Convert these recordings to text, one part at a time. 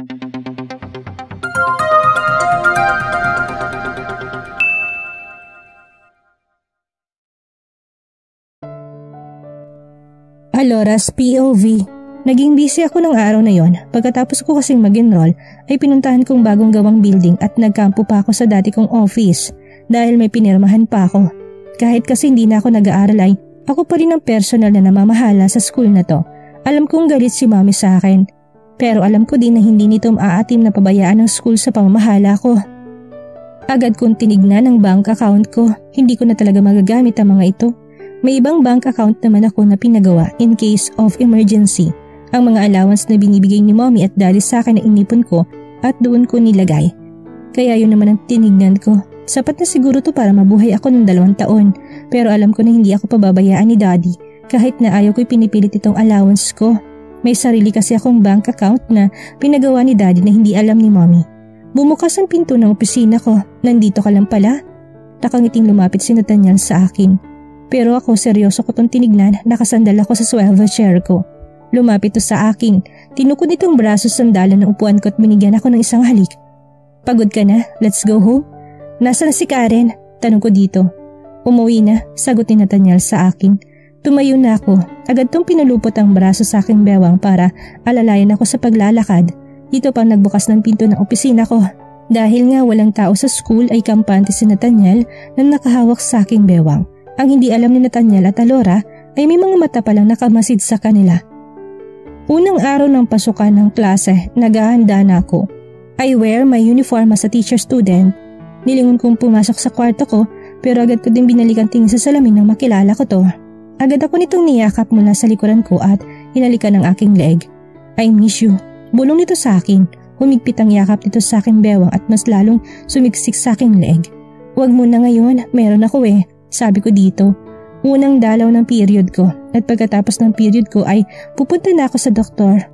Alora's POV. Naging busy ako ng araw na yon. Pagkatapos ko kasing mag-enroll ay pinuntahan kong bagong gawang building at nagkampo pa ako sa dati kong office dahil may pinirmahan pa ako. Kahit kasi hindi na ako nag-aaral ay ako pa rin ang personal na namamahala sa school na to. Alam kong galit si mami sa akin. Pero alam ko din na hindi nito maaatim na pabayaan ng school sa pamamahala ko. Agad kong tinignan ang bank account ko. Hindi ko na talaga magagamit ang mga ito. May ibang bank account naman ako na pinagawa in case of emergency. Ang mga allowance na binibigay ni mommy at daddy sa akin na inipon ko at doon ko nilagay. Kaya yun naman ang tinignan ko. Sapat na siguro to para mabuhay ako ng 2 taon. Pero alam ko na hindi ako pababayaan ni daddy kahit na ayaw ko'y pinipilit itong allowance ko. May sarili kasi akong bank account na pinagawa ni daddy na hindi alam ni mommy. Bumukas ang pinto ng opisina ko. Nandito ka lang pala? Nakangiting lumapit si Nathaniel sa akin. Pero ako seryoso ko tong tinignan, nakasandal ako sa swivel chair ko. Lumapit to sa akin, tinukod itong braso sa sandalan ng upuan ko at binigyan ako ng isang halik. Pagod ka na? Let's go home? Nasaan na si Karen? Tanong ko dito. Umuwi na, sagot ni Nathaniel sa akin. Tumayo na ako, agad tong pinulupot ang braso sa aking bewang para alalayan ako sa paglalakad. Dito pang nagbukas ng pinto ng opisina ko. Dahil nga walang tao sa school ay kampante si Nathaniel na nakahawak sa aking bewang. Ang hindi alam ni Nathaniel at Alora ay may mga mata palang nakamasid sa kanila. Unang araw ng pasukan ng klase, naghahanda na ako. I wear my uniform as a teacher student. Nilingon kong pumasok sa kwarto ko pero agad ko din binalikan tingin sa salamin nang makilala ko to. Agad ako nitong niyakap mula sa likuran ko at hinalikan ng aking leeg. I miss you. Bulong nito sa akin. Humigpit ang yakap nito sa aking bewang at mas lalong sumiksik sa aking leeg. Huwag mo na ngayon, meron ako eh. Sabi ko dito, unang dalaw ng period ko at pagkatapos ng period ko ay pupunta na ako sa doktor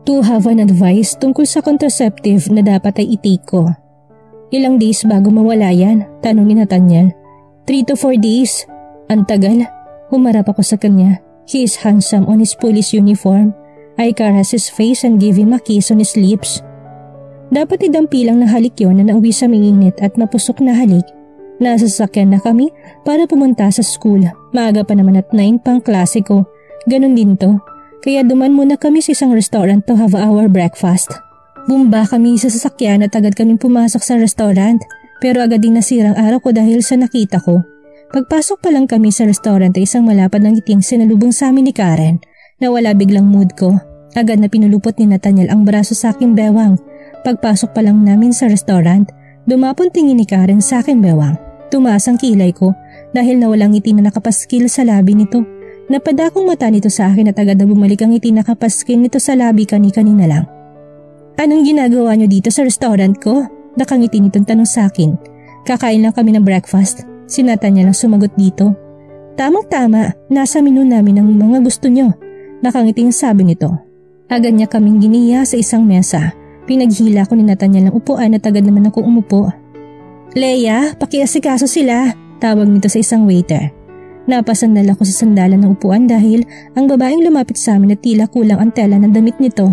to have an advice tungkol sa contraceptive na dapat ay i-take ko. Ilang days bago mawala yan? Tanong ni Nathaniel. 3 to 4 days. Ang tagal. Humarap ako sa kanya. He is handsome on his police uniform. I caress his face and give him a kiss on his lips. Dapat idampilang na halik yun na nauwi sa mainit at mapusok na halik. Nasa sasakyan na kami para pumunta sa school. Maaga pa naman at 9 pang klase ko. Ganon din to. Kaya duman muna kami sa isang restaurant to have our breakfast. Bumba kami sa sasakyan at agad kaming pumasok sa restaurant. Pero agad din nasirang araw ko dahil sa nakita ko. Pagpasok pa lang kami sa restaurant ay isang malapad ng ngiting sinalubong sa amin ni Karen. Nawala biglang mood ko. Agad na pinulupot ni Nathaniel ang braso sa aking bewang. Pagpasok pa lang namin sa restaurant, dumapon tingin ni Karen sa aking bewang. Tumaas ang kilay ko dahil nawalang ngiti na nakapaskil sa labi nito. Napadakong mata nito sa akin at agad na bumalik ang ngiti na nakapaskil nito sa labi kani-kanina lang. Anong ginagawa niyo dito sa restaurant ko? Nakangiti nitong tanong sa akin. Kakain lang kami ng breakfast. Sinata niya lang sumagot dito. Tamang-tama, nasa menu namin ang mga gusto niyo. Nakangiting sabi nito. Agad niya kaming giniya sa isang mesa. Pinaghila ko ni Nathaniel ng upuan at agad naman ako umupo. Leia, pakiasikaso sila, tawag nito sa isang waiter. Napasandal ako sa sandalan ng upuan dahil ang babaeng lumapit sa amin at tila kulang ang tela ng damit nito.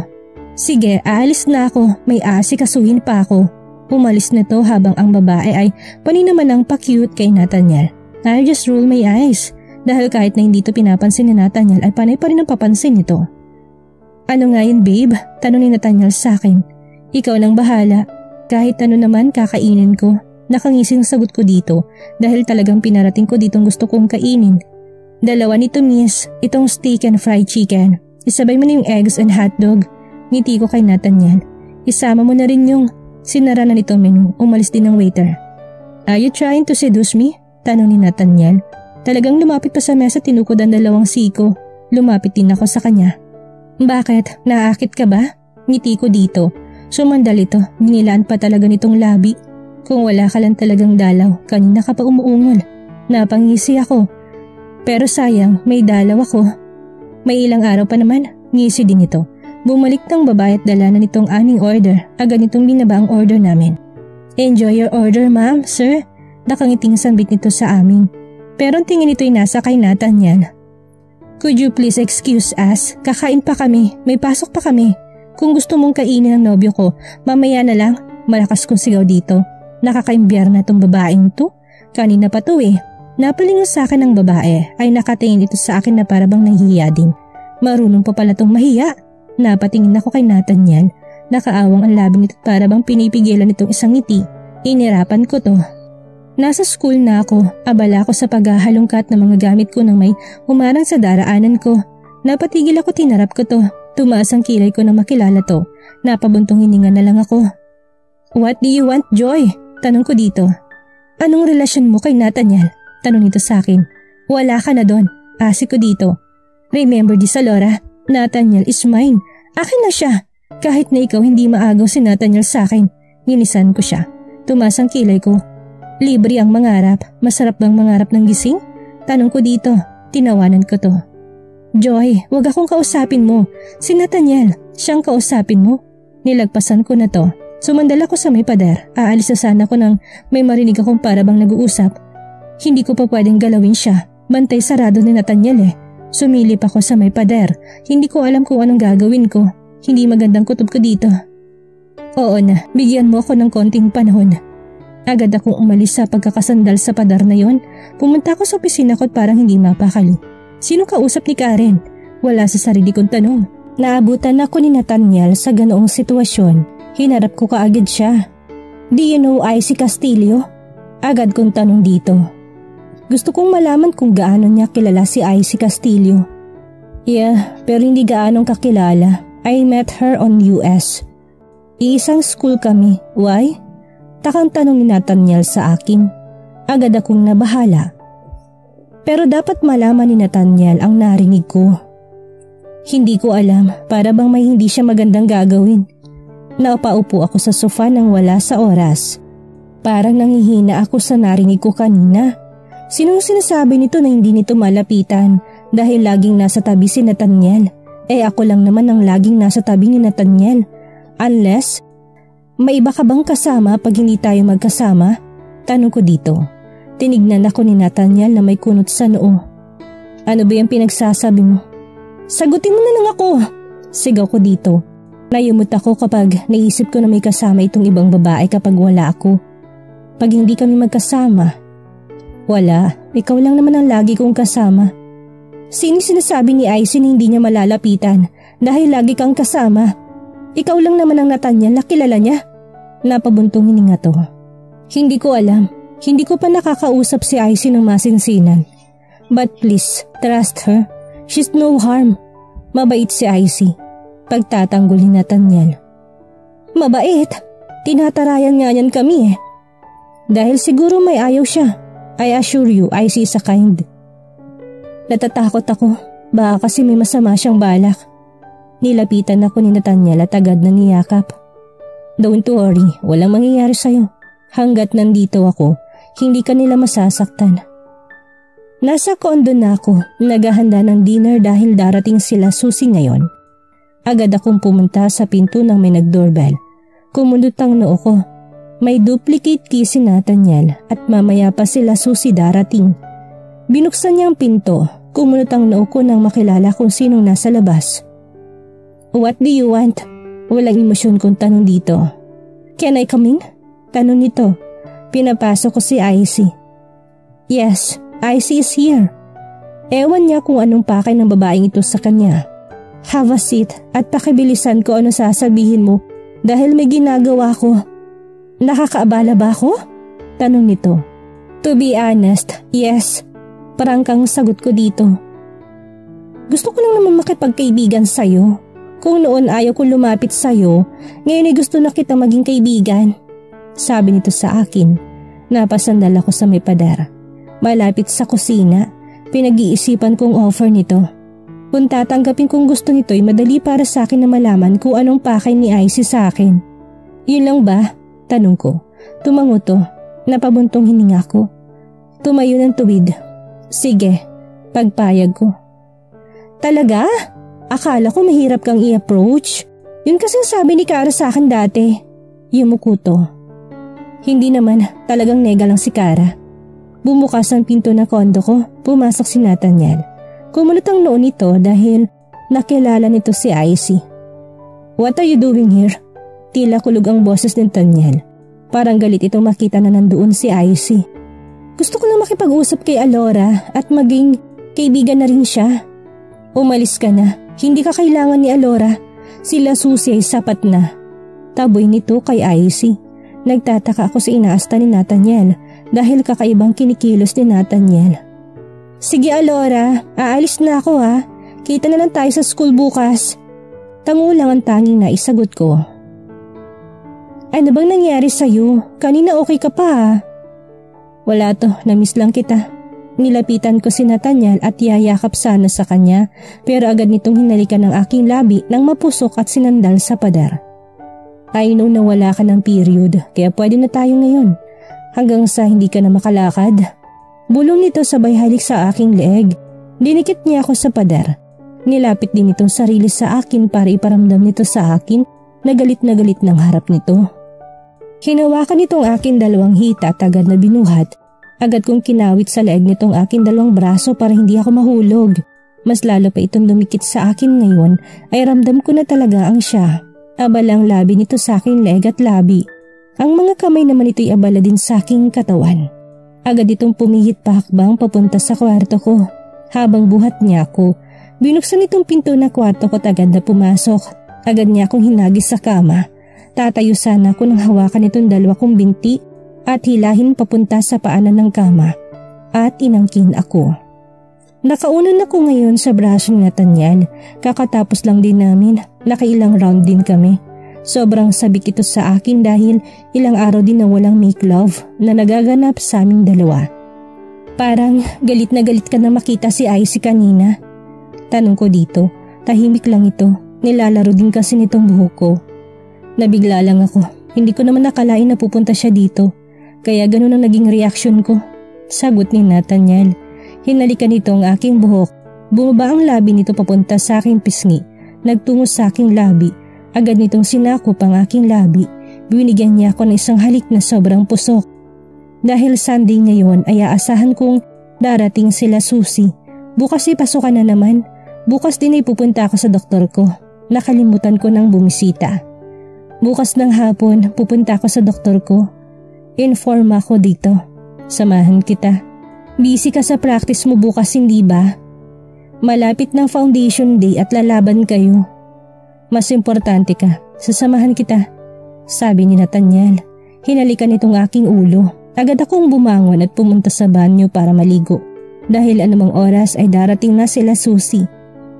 Sige, aalis na ako, may aasikasuhin pa ako. Umalis na to habang ang babae ay paninaman ng pa-cute kay Nathaniel. I just roll my eyes dahil kahit na hindi to pinapansin ni Nathaniel ay panay pa rin ang papansin nito. Ano nga yun babe? Tanong ni Nathaniel sa akin. Ikaw nang bahala, kahit ano naman kakainin ko. Nakangising sagot ko dito dahil talagang pinarating ko ditong gusto kong kainin. 2 nito miss, itong steak and fried chicken. Isabay mo na yung eggs and hotdog. Ngiti ko kay Nathaniel. Isama mo na rin yung sinara na nitong menu. Umalis din ng waiter. Are you trying to seduce me? Tanong ni Nathaniel. Talagang lumapit pa sa mesa tinukod ang 2 siko. Lumapit din ako sa kanya. Bakit? Naakit ka ba? Ngiti ko dito. Sumandal ito. Binilaan pa talaga nitong labi. Kung wala ka lang talagang dalaw, kanina ka pa umuungol. Napangisi ako. Pero sayang, may dalaw ako. May ilang araw pa naman, ngisi din ito. Bumalik ng babae at dala na nitong aming order. Agad nitong binaba ang order namin. Enjoy your order ma'am, sir. Nakangiting sambit nito sa amin. Pero ang tingin nito'y nasa kay Nathaniel. Could you please excuse us? Kakain pa kami, may pasok pa kami. Kung gusto mong kainin ang nobyo ko, mamaya na lang. Malakas kong sigaw dito. Nakakaimbiyar na itong babaeng to. Kanina pa to eh. Napalingon sa akin ng babae ay nakatingin ito sa akin na parabang nahihiya din. Marunong pa pala tong mahiya. Napatingin ako kay Nathaniel. Nakaawang ang labi nito at parabang pinipigilan itong isang ngiti. Inirapan ko to. Nasa school na ako. Abala ako sa paghahalongkat ng mga gamit ko nang may humarang sa daraanan ko. Napatigil ako, tinarap ko to. Tumaas ang kilay ko na makilala to. Napabuntong hininga na lang ako. What do you want, Joy? Tanong ko dito. Anong relasyon mo kay Nathaniel? Tanong nito sa akin. Wala ka na doon. Asik ko dito. Remember this, Alora. Nathaniel is mine. Akin na siya. Kahit na ikaw hindi maagaw si Nathaniel sa akin. Nilisan ko siya. Tumaas ang kilay ko. Libre ang mangarap. Masarap bang mangarap ng gising? Tanong ko dito. Tinawanan ko to. Joy, wag akong kausapin mo. Si Nathaniel, siyang kausapin mo. Nilagpasan ko na to. Sumandal ako sa may pader. Aalis na sana ko nang may marinig akong parabang nag-uusap. Hindi ko pa pwedeng galawin siya. Bantay sarado ni Nathaniel eh. Sumilip ako sa may pader. Hindi ko alam kung anong gagawin ko. Hindi magandang kutob ko dito. Oo na, bigyan mo ako ng konting panahon. Agad akong umalis sa pagkakasandal sa pader na yon. Pumunta ako sa opisina ko at parang hindi mapakali. Sino kausap ni Karen? Wala sa sarili kong tanong. Naabutan ako ni Nathaniel sa ganoong sitwasyon. Hinarap ko kaagad siya. Do you know Icy Castillo? Agad kong tanong dito. Gusto kong malaman kung gaano niya kilala si Icy Castillo. Yeah, pero hindi gaanong kakilala. I met her on US. Iisang school kami. Why? Takang tanong ni Nathaniel sa akin. Agad akong nabahala. Pero dapat malaman ni Nathaniel ang narinig ko. Hindi ko alam, para bang may hindi siya magandang gagawin. Napaupo ako sa sofa nang wala sa oras. Parang nanghihina ako sa narinig ko kanina. Sinong sinasabi nito na hindi nito malapitan dahil laging nasa tabi si Nathaniel? Ako lang naman ang laging nasa tabi ni Nathaniel. Unless, may iba ka bang kasama pag hindi tayo magkasama? Tanong ko dito. Tinignan ako ni Nathaniel na may kunot sa noo. Ano ba yung pinagsasabi mo? Sagutin mo na lang ako! Sigaw ko dito. Nayumot ako kapag naisip ko na may kasama itong ibang babae kapag wala ako. Pag hindi kami magkasama. Wala, ikaw lang naman ang lagi kong kasama. Sino sinasabi ni Icy na hindi niya malalapitan dahil lagi kang kasama? Ikaw lang naman ang Nathaniel na kilala niya. Napabuntong hininga to. Hindi ko alam. Hindi ko pa nakakausap si Icy ng masinsinan. But please, trust her. She's no harm. Mabait si Icy. Pagtatanggol ni Nathaniel. Mabait? Tinatarayan nga niyan kami eh. Dahil siguro may ayaw siya. I assure you, Icy is a kind. Natatakot ako. Baka kasi may masama siyang balak. Nilapitan ako ni Nathaniel at agad na niyakap. Don't worry, walang mangyayari sa'yo. Hanggat nandito ako, hindi ka nila masasaktan. Nasa kondo na ako, naghahanda ng dinner dahil darating sila Susie ngayon. Agad akong pumunta sa pinto nang may nag-doorbell. Kumundot ang noo ko. May duplicate key si Nathaniel at mamaya pa sila Susie darating. Binuksan niya ang pinto, kumunot ang noo ko nang makilala kung sinong nasa labas. What do you want? Walang emosyon kong tanong dito. Can I come in? Tanong nito. Pinapasok ko si Icy. Yes, Icy is here. Ewan niya kung anong pakay ng babaeng ito sa kanya. Have a seat at pakibilisan ko ano sasabihin mo dahil may ginagawa ko. Nakakaabala ba ako? Tanong nito. To be honest, yes. Prangkang sagot ko dito. Gusto ko lang naman makipagkaibigan sa'yo. Kung noon ayaw ko lumapit sa'yo, ngayon ay gusto na kita maging kaibigan. Sabi nito sa akin. Napasandal ako sa may pader. Malapit sa kusina, pinag-iisipan kong offer nito. Kung tatanggapin kong gusto nito ay madali para sa akin na malaman kung anong pakay ni Icy sa akin. Yun lang ba? Tanong ko. Tumango to. Napabuntong hininga ko. Tumayo ng tuwid. Sige, pagpayag ko. Talaga? Akala ko mahirap kang i-approach. Yun kasing sabi ni Kara sa akin dati. Yumuko to. Hindi naman, talagang nega lang si Kara. Bumukas ang pinto na kondo ko, pumasok si Nathaniel. Kumunot ang noo nito dahil nakilala nito si Icy. What are you doing here? Tila kulog ang boses ni Nathaniel. Parang galit itong makita na nandoon si Icy. Gusto ko lang makipag-usap kay Alora at maging kaibigan na rin siya. Umalis ka na. Hindi ka kailangan ni Alora. Sila Susie ay sapat na. Taboy nito kay Icy. Nagtataka ako sa inaasta ni Nathaniel dahil kakaibang kinikilos ni Nathaniel. Sige Alora, aalis na ako ha. Kita na lang tayo sa school bukas. Tango lang ang tanging na isagot ko. Ano bang nangyari sa'yo? Kanina okay ka pa ha? Wala to, namiss lang kita. Nilapitan ko si Nathaniel at yayakap sana sa kanya pero agad nitong hinalikan ng aking labi nang mapusok at sinandal sa pader. I know na wala ka ng period kaya pwede na tayo ngayon. Hanggang sa hindi ka na makalakad. Bulong nito sabay halik sa aking leeg. Dinikit niya ako sa pader. Nilapit din itong sarili sa akin para iparamdam nito sa akin na galit ng harap nito. Hinawakan nitong aking dalawang hita at agad na binuhat. Agad kong kinawit sa leeg nitong aking dalawang braso para hindi ako mahulog. Mas lalo pa itong lumikit sa akin ngayon ay ramdam ko na talaga ang siya. Abala ang labi nito sa aking leeg at labi. Ang mga kamay naman ito'y abala din sa aking katawan. Agad itong pumihit pa hakbang papunta sa kwarto ko. Habang buhat niya ako, binuksan itong pinto na kwarto ko at agad na pumasok. Agad niya akong hinagis sa kama. Tatayo sana ako nang hawakan itong dalawa kong binti at hilahin papunta sa paanan ng kama. At inangkin ako. Nakaunan ako ngayon sa braso ni Nathaniel. Kakatapos lang din namin, nakailang round din kami. Sobrang sabik ito sa akin dahil ilang araw din na walang make love na nagaganap sa aming dalawa. Parang galit na galit ka na makita si Icy kanina. Tanong ko dito, tahimik lang ito, nilalaro din kasi nitong buhok ko. Nabigla lang ako, hindi ko naman nakalain na pupunta siya dito, kaya ganun ang naging reaksyon ko. Sagot ni Nathaniel, hinalikan nito ang aking buhok, bumaba ang labi nito papunta sa aking pisngi, nagtungo sa aking labi. Agad nitong sinakop ang aking labi. Binigyan niya ako ng isang halik na sobrang pusok. Dahil Sunday ngayon ay aasahan kong darating sila Susie. Bukas ay pasukan na naman. Bukas din ay pupunta ako sa doktor ko. Nakalimutan ko ng bumisita. Bukas ng hapon pupunta ako sa doktor ko. Inform ako dito. Samahan kita. Busy ka sa practice mo bukas hindi ba? Malapit ng foundation day at lalaban kayo. Mas importante ka, sasamahan kita, sabi ni Nathaniel. Hinalikan itong aking ulo. Agad akong bumangon at pumunta sa banyo para maligo. Dahil anumang oras ay darating na sila Susie.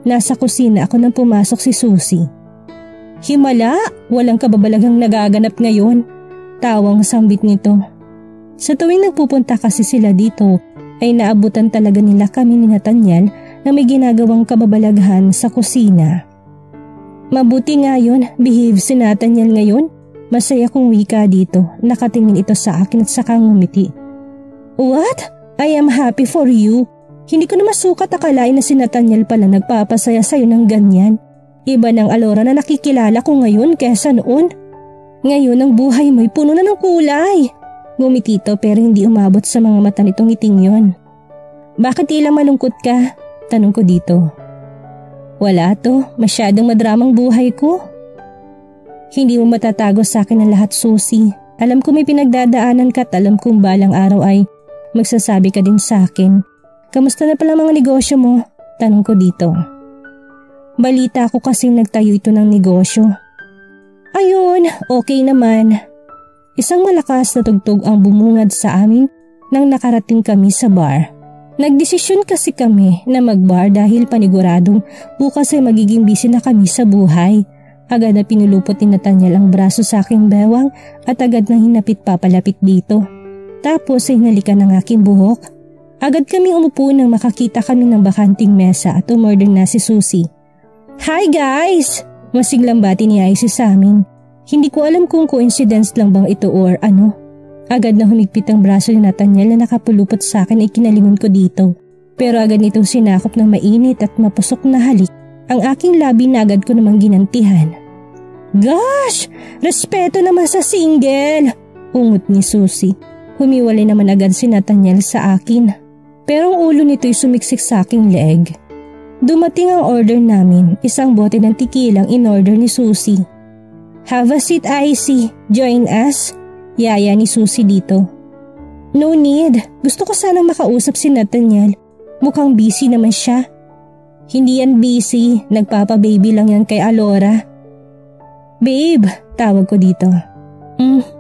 Nasa kusina ako nang pumasok si Susie. Himala, walang kababalaghang nagaganap ngayon. Tawang sambit nito. Sa tuwing nagpupunta kasi sila dito, ay naabutan talaga nila kami ni Nathaniel na may ginagawang kababalaghan sa kusina. Mabuti nga yun, behave si Nathaniel ngayon. Masaya kong wika dito, nakatingin ito sa akin at saka ngumiti. What? I am happy for you. Hindi ko na masukat akalain na si Nathaniel pala nagpapasaya sa'yo ng ganyan. Iba ng Alora na nakikilala ko ngayon kesa noon. Ngayon ang buhay mo'y puno na ng kulay. Ngumiti ito pero hindi umabot sa mga mata nitong ngiting yon. Bakit tila malungkot ka? Tanong ko dito. Wala to, masyadong madramang buhay ko. Hindi mo matatago sa akin ang lahat, Susie. Alam ko may pinagdadaanan ka at alam kong balang araw ay magsasabi ka din sa akin. Kamusta na pala mga negosyo mo? Tanong ko dito. Balita ko kasing nagtayo ito ng negosyo. Ayun, okay naman. Isang malakas na tugtog ang bumungad sa amin nang nakarating kami sa bar. Nagdesisyon kasi kami na magbar dahil paniguradong bukas ay magiging busy na kami sa buhay. Agad na pinulupot ni Nathaniel ang braso sa aking bewang at agad na hinapit papalapit dito. Tapos ay hinalikan ng aking buhok. Agad kami umupo nang makakita kami ng bakanting mesa at umorder na si Susie. Hi guys! Masiglang bati ni Icy sa amin. Hindi ko alam kung coincidence lang bang ito or ano. Agad na humigpit ang braso ni Nathaniel na nakapulupot sa akin ay kinalingon ko dito. Pero agad nitong sinakop ng mainit at mapusok na halik. Ang aking labi na agad ko namang ginantihan. Gosh! Respeto naman sa single! Ungot ni Susie. Humiwalay naman agad si Nathaniel sa akin. Pero ang ulo nito'y sumiksik sa aking leeg. Dumating ang order namin, isang bote ng tequilang in-order ni Susie. Have a seat, Icy. Join us. Yaya ni Susie dito. No need. Gusto ko sanang makausap si Nathaniel. Mukhang busy naman siya. Hindi yan busy. Nagpapa-baby lang yan kay Alora. Babe, tawag ko dito.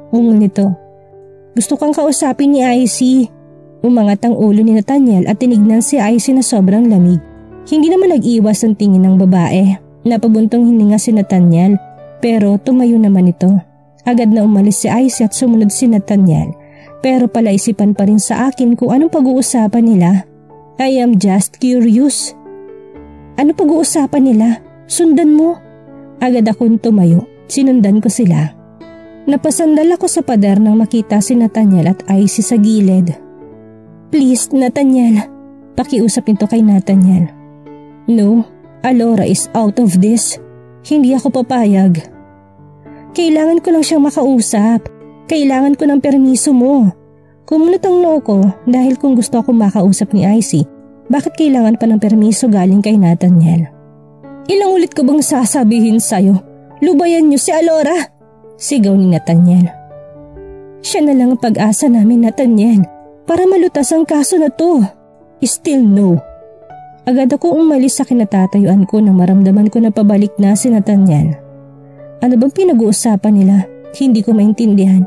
Ungol nito. Gusto kang kausapin ni Icy. Umangat ang ulo ni Nathaniel at tinignan si Icy na sobrang lamig. Hindi naman nag-iwas ang tingin ng babae. Napabuntong hininga si Nathaniel pero tumayo naman ito. Agad na umalis si Icy at sumunod si Nathaniel. Pero palaisipan pa rin sa akin kung anong pag-uusapan nila. I am just curious. Ano pag-uusapan nila? Sundan mo. Agad akong tumayo. Sinundan ko sila. Napasandal ako sa pader nang makita si Nathaniel at Icy sa gilid. Please, Nathaniel. Pakiusap nito kay Nathaniel. No, Alora is out of this. Hindi ako papayag. Kailangan ko lang siyang makausap. Kailangan ko ng permiso mo. Kumunot ang noo ko dahil kung gusto akong makausap ni Icy, bakit kailangan pa ng permiso galing kay Nathaniel? Ilang ulit ko bang sasabihin sa'yo? Lubayan niyo si Alora! Sigaw ni Nathaniel. Siya na lang ang pag-asa namin, Nathaniel, para malutas ang kaso na to. Still no. Agad akong umalis sa kinatatayuan ko nang maramdaman ko na pabalik na si Nathaniel. Ano bang pinag-uusapan nila? Hindi ko maintindihan.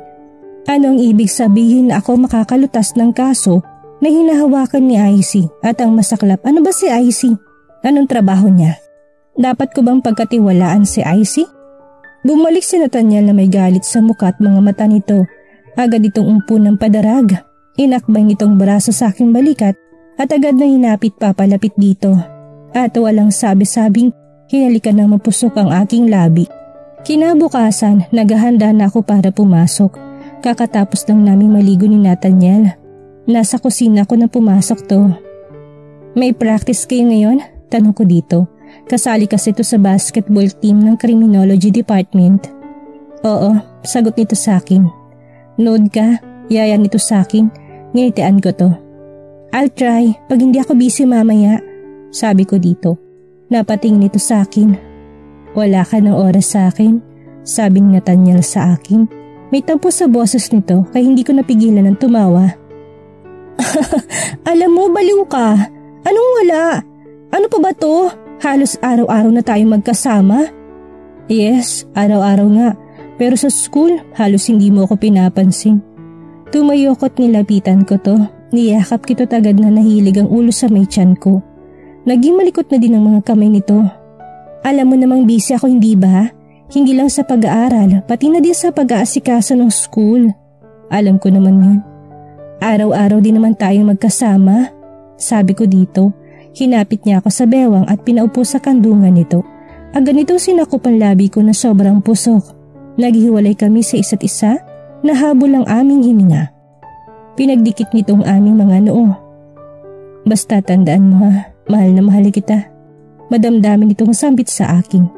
Ano ang ibig sabihin na ako makakalutas ng kaso na hinahawakan ni Icy? At ang masaklap, ano ba si Icy? Anong trabaho niya? Dapat ko bang pagkatiwalaan si Icy? Bumalik si Nathaniel na may galit sa mukha at mga mata nito. Agad itong umpo ng padarag. Inakbay nitong braso sa aking balikat at agad na hinapit papalapit dito. At walang sabi-sabing hinalikan ng mapusok ang aking labi. Kinabukasan, naghahanda na ako para pumasok. Kakatapos lang namin maligo ni Nathaniel. Nasa kusina ko na pumasok to. May practice kayo ngayon? Tanong ko dito. Kasali kasi ito sa basketball team ng criminology department. Oo, sagot nito sa akin. Nod ka, yaya nito sa akin. Ngitian ko to. I'll try pag hindi ako busy mamaya, sabi ko dito. Napatingin nito sa akin. Wala ka ng oras sa akin, sabi ni Nathaniel sa akin. May tampo sa boses nito kaya hindi ko napigilan ng tumawa. Alam mo, baliw ka. Anong wala? Ano pa ba to? Halos araw-araw na tayo magkasama. Yes, araw-araw nga. Pero sa school, halos hindi mo ako pinapansin. Tumayo ko't nilapitan ko to. Niyakap kito agad na nahilig ang ulo sa may tiyan ko. Naging malikot na din ang mga kamay nito. Alam mo namang busy ako, hindi ba? Hindi lang sa pag-aaral, pati na din sa pag-aasikaso ng school. Alam ko naman yun. Araw-araw din naman tayong magkasama. Sabi ko dito. Hinapit niya ako sa bewang at pinaupo sa kandungan nito. Agad nitong sinakop ang labi ko na sobrang pusok. Naghiwalay kami sa isa't isa. Nahabol ang aming hininga. Pinagdikit nitong aming mga noo. Basta tandaan mo ha, mahal na mahal kita. Madamdamin itong sambit sa akin.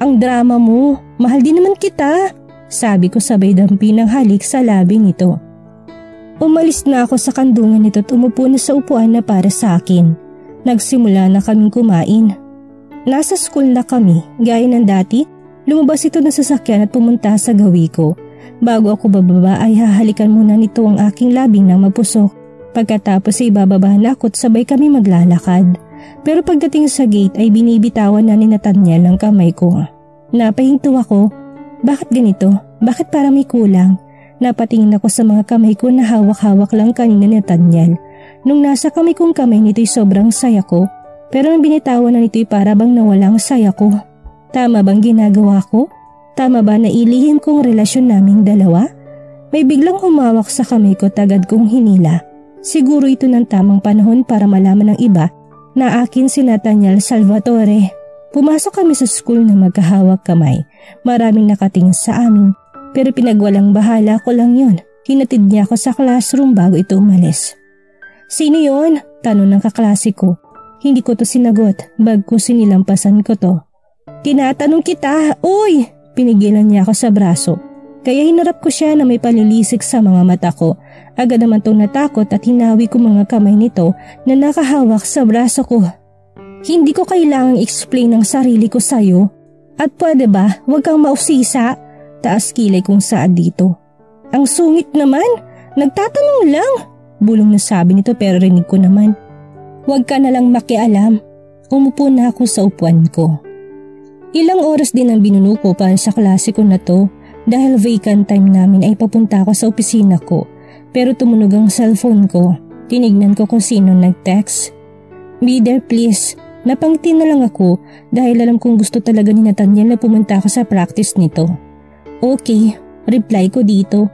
Ang drama mo, mahal din naman kita, sabi ko sabay dampi ng halik sa labi nito. Umalis na ako sa kandungan nito at umupo na sa upuan na para sa akin. Nagsimula na kaming kumain. Nasa school na kami, gaya ng dati, lumabas ito ng sasakyan at pumunta sa gawi ko. Bago ako bababa ay hahalikan muna nito ang aking labing na mapusok. Pagkatapos ay bababa na ako at sabay kami maglalakad. Pero pagdating sa gate ay binibitawan na ni Nathaniel ang kamay ko. Napahinto ako. Bakit ganito? Bakit parang may kulang? Napatingin ako sa mga kamay ko na hawak-hawak lang kanina ni Nathaniel. Nung nasa kamay kong kamay nito'y sobrang saya ko. Pero nang binitawan na nito'y para bang nawala ang saya ko. Tama bang ginagawa ko? Tama ba na ilihim kong relasyon naming dalawa? May biglang humawak sa kamay ko tagad kong hinila. Siguro ito ng tamang panahon para malaman ng iba na akin si Nathaniel Salvatore. Pumasok kami sa school na magkahawak kamay. Maraming nakatingin sa amin pero pinagwalang bahala ko lang yun. Hinatid niya ako sa classroom bago ito umalis. Sino yon? Tanong ng kaklase ko. Hindi ko to sinagot, bagkus sinilampasan ko to. Tinatanong kita, uy! Pinigilan niya ako sa braso. Kaya hinarap ko siya na may palilisik sa mga mata ko. Agad naman itong natakot at hinawi ko mga kamay nito na nakahawak sa braso ko. Hindi ko kailangang explain ang sarili ko sa'yo. At pwede ba, huwag kang mausisa? Taas kilay kong saad dito. Ang sungit naman, nagtatanong lang. Bulong na sabi nito pero rinig ko naman. Huwag ka na lang makialam. Umupo na ako sa upuan ko. Ilang oras din ang binuno ko para sa klase ko na to dahil vacant time namin ay papunta ako sa opisina ko. Pero tumunog ang cellphone ko. Tinignan ko kung sino nag-text. Be there please. Napangiti na lang ako dahil alam kong gusto talaga ni Nathaniel na pumunta ako sa practice nito. Okay, reply ko dito.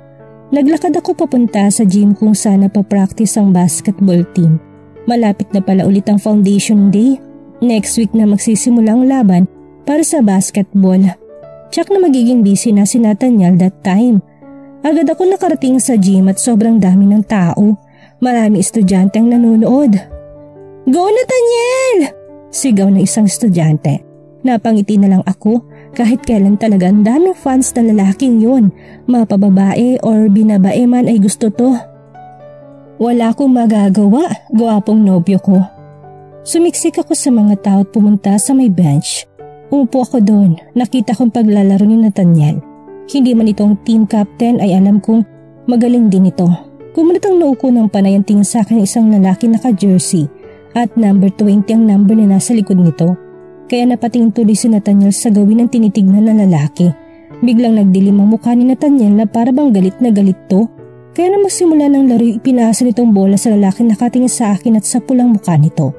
Naglakad ako papunta sa gym kung saan pa-practice ang basketball team. Malapit na pala ulit ang foundation day. Next week na magsisimula ang laban para sa basketball. Tsak na magiging busy na si Nathaniel that time. Agad ako nakarating sa gym at sobrang dami ng tao. Marami estudyante ang nanonood. Go Nathaniel! Sigaw ng isang estudyante. Napangiti na lang ako kahit kailan talaga ang daming fans na lalaking yun. Mapababae or binabae man ay gusto to. Wala akong magagawa, gwapong nobyo ko. Sumiksik ako sa mga tao at pumunta sa may bench. Umupo ako doon, nakita kong paglalaro ni Nathaniel. Hindi man itong team captain ay alam kong magaling din ito. Kumunot ang noo ko ng panay ang tingin sa akin isang lalaki naka-jersey at number 20 ang number na nasa likod nito. Kaya napatingin tuloy si Nathaniel sa gawin ng tinitignan na lalaki. Biglang nagdilim ang mukha ni Nathaniel na para bang galit na galit to. Kaya na magsimula ng laro ipinasa nitong bola sa lalaki nakatingin sa akin at sa pulang mukha nito.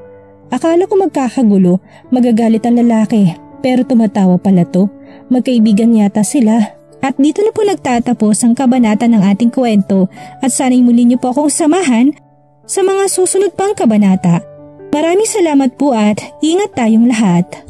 Akala ko magkakagulo, magagalit ang lalaki pero tumatawa pala to. Magkaibigan yata sila. At dito na po nagtatapos ang kabanata ng ating kwento at sana'y muli niyo po akong samahan sa mga susunod pang kabanata. Maraming salamat po at ingat tayong lahat.